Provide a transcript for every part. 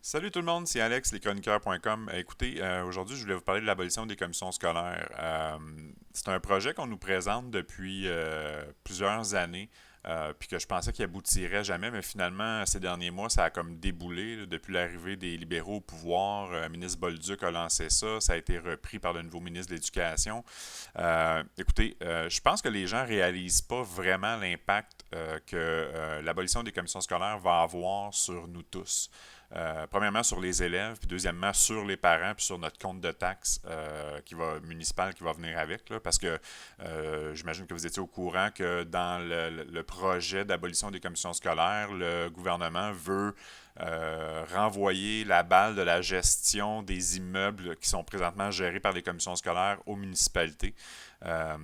Salut tout le monde, c'est Alex, leschroniqueurs.com. Écoutez, aujourd'hui, je voulais vous parler de l'abolition des commissions scolaires. C'est un projet qu'on nous présente depuis plusieurs années, puis que je pensais qu'il aboutirait jamais, mais finalement, ces derniers mois, ça a comme déboulé là, depuis l'arrivée des libéraux au pouvoir. Le ministre Bolduc a lancé ça, ça a été repris par le nouveau ministre de l'Éducation. Écoutez, je pense que les gens réalisent pas vraiment l'impact que l'abolition des commissions scolaires va avoir sur nous tous. Premièrement sur les élèves, puis deuxièmement sur les parents, puis sur notre compte de taxes municipal qui va venir avec. Là, parce que j'imagine que vous étiez au courant que dans le projet d'abolition des commissions scolaires, le gouvernement veut renvoyer la balle de la gestion des immeubles qui sont présentement gérés par les commissions scolaires aux municipalités. Euh,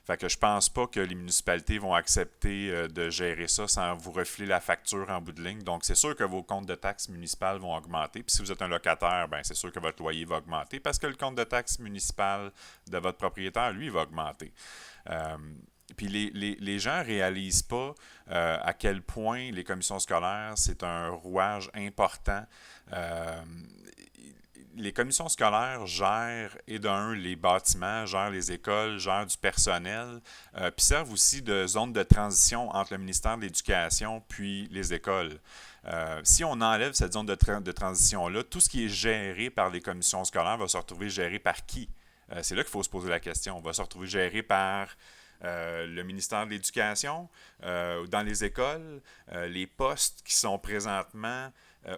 Fait que je pense pas que les municipalités vont accepter de gérer ça sans vous refiler la facture en bout de ligne. Donc, c'est sûr que vos comptes de taxes municipales vont augmenter. Puis si vous êtes un locataire, ben c'est sûr que votre loyer va augmenter parce que le compte de taxes municipal de votre propriétaire, lui, va augmenter. Euh, puis les gens réalisent pas à quel point les commissions scolaires, c'est un rouage important. Euh, les commissions scolaires gèrent, et d'un, les bâtiments, gèrent les écoles, gèrent du personnel, puis servent aussi de zone de transition entre le ministère de l'Éducation puis les écoles. Si on enlève cette zone de transition-là, tout ce qui est géré par les commissions scolaires va se retrouver géré par qui? C'est là qu'il faut se poser la question. On va se retrouver géré par le ministère de l'Éducation, dans les écoles, les postes qui sont présentement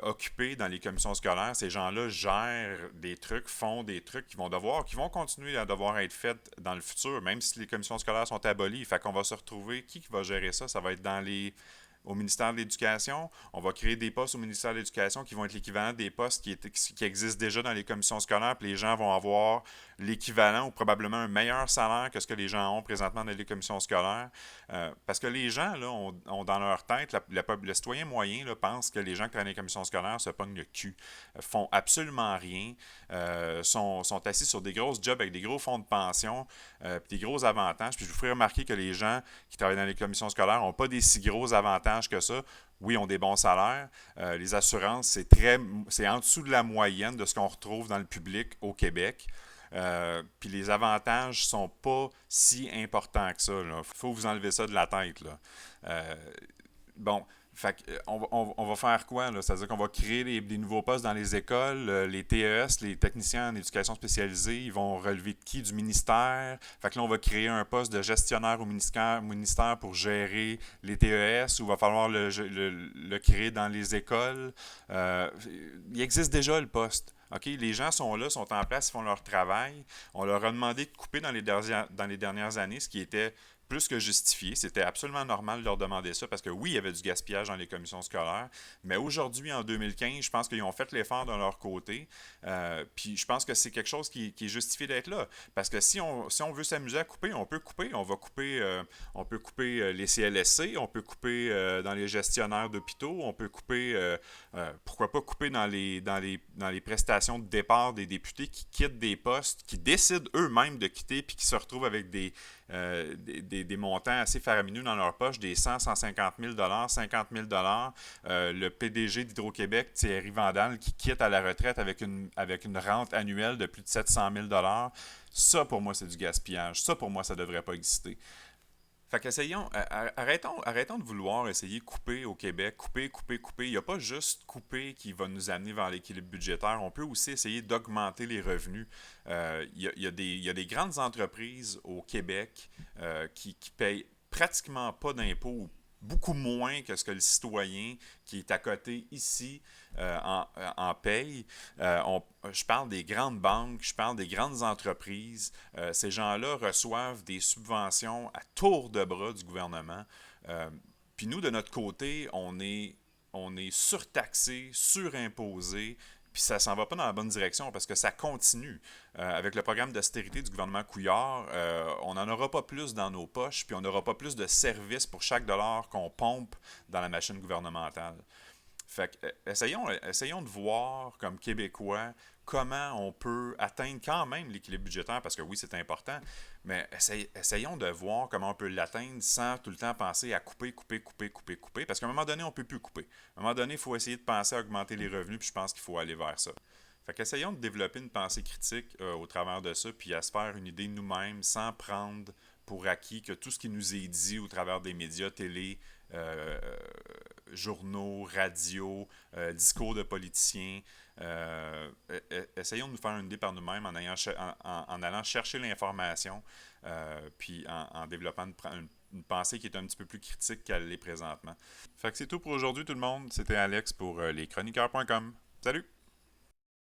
occupés dans les commissions scolaires, ces gens-là gèrent des trucs, font des trucs qui vont continuer à devoir être faits dans le futur, même si les commissions scolaires sont abolies. Fait qu'on va se retrouver, qui va gérer ça? Ça va être au ministère de l'Éducation. On va créer des postes au ministère de l'Éducation qui vont être l'équivalent des postes qui existent déjà dans les commissions scolaires, puis les gens vont avoir l'équivalent ou probablement un meilleur salaire que ce que les gens ont présentement dans les commissions scolaires. Parce que les gens, là, ont dans leur tête, le citoyen moyen là, pense que les gens qui travaillent dans les commissions scolaires se pognent le cul, font absolument rien, sont assis sur des grosses jobs avec des gros fonds de pension, puis des gros avantages. Puis je vous ferai remarquer que les gens qui travaillent dans les commissions scolaires n'ont pas des si gros avantages que ça. Oui, ils ont des bons salaires. Les assurances, c'est en dessous de la moyenne de ce qu'on retrouve dans le public au Québec. Puis les avantages sont pas si importants que ça. Il faut vous enlever ça de la tête. Là. Euh, bon, on va faire quoi? Là? C'est-à-dire qu'on va créer des nouveaux postes dans les écoles, les TES, les techniciens en éducation spécialisée, ils vont relever de qui? Du ministère. Fait que là, on va créer un poste de gestionnaire au ministère pour gérer les TES, ou il va falloir le créer dans les écoles. Il existe déjà le poste. OK, les gens sont là, sont en place, ils font leur travail. On leur a demandé de couper dans les dernières années, ce qui était plus que justifié. C'était absolument normal de leur demander ça parce que oui, il y avait du gaspillage dans les commissions scolaires, mais aujourd'hui, en 2015, je pense qu'ils ont fait l'effort de leur côté. Puis je pense que c'est quelque chose qui est justifié d'être là. Parce que si on veut s'amuser à couper, on peut couper. On peut couper les CLSC, on peut couper dans les gestionnaires d'hôpitaux, on peut couper, pourquoi pas couper dans les prestations de départ des députés qui quittent des postes, qui décident eux-mêmes de quitter, puis qui se retrouvent avec des montants assez faramineux dans leur poche, des 100, 150 000 50 000 le PDG d'Hydro-Québec, Thierry Vandal, qui quitte à la retraite avec une rente annuelle de plus de 700 000 ça, pour moi, c'est du gaspillage. Ça, pour moi, ça ne devrait pas exister. Fait qu'essayons, arrêtons de vouloir essayer de couper au Québec, couper. Il n'y a pas juste couper qui va nous amener vers l'équilibre budgétaire. On peut aussi essayer d'augmenter les revenus. Il y a des grandes entreprises au Québec qui payent pratiquement pas d'impôts, ou beaucoup moins que ce que le citoyen qui est à côté ici en paye. Je parle des grandes banques, je parle des grandes entreprises. Ces gens-là reçoivent des subventions à tour de bras du gouvernement. Euh, Puis nous, de notre côté, on est surtaxé, surimposé, puis ça s'en va pas dans la bonne direction parce que ça continue. Avec le programme d'austérité du gouvernement Couillard, on n'en aura pas plus dans nos poches, puis on n'aura pas plus de services pour chaque dollar qu'on pompe dans la machine gouvernementale. Fait que, essayons de voir, comme Québécois, comment on peut atteindre quand même l'équilibre budgétaire, parce que oui, c'est important, mais essayons de voir comment on peut l'atteindre sans tout le temps penser à couper, couper, couper, couper, couper, parce qu'à un moment donné, on ne peut plus couper. À un moment donné, il faut essayer de penser à augmenter les revenus, puis je pense qu'il faut aller vers ça. Fait qu'essayons de développer une pensée critique au travers de ça, puis à se faire une idée de nous-mêmes sans prendre pour acquis que tout ce qui nous est dit au travers des médias, télé, euh, journaux, radio, discours de politiciens. Essayons de nous faire une idée par nous-mêmes en allant chercher l'information, puis en développant une pensée qui est un petit peu plus critique qu'elle l'est présentement. Fait que c'est tout pour aujourd'hui tout le monde. C'était Alex pour leschroniqueurs.com. Salut!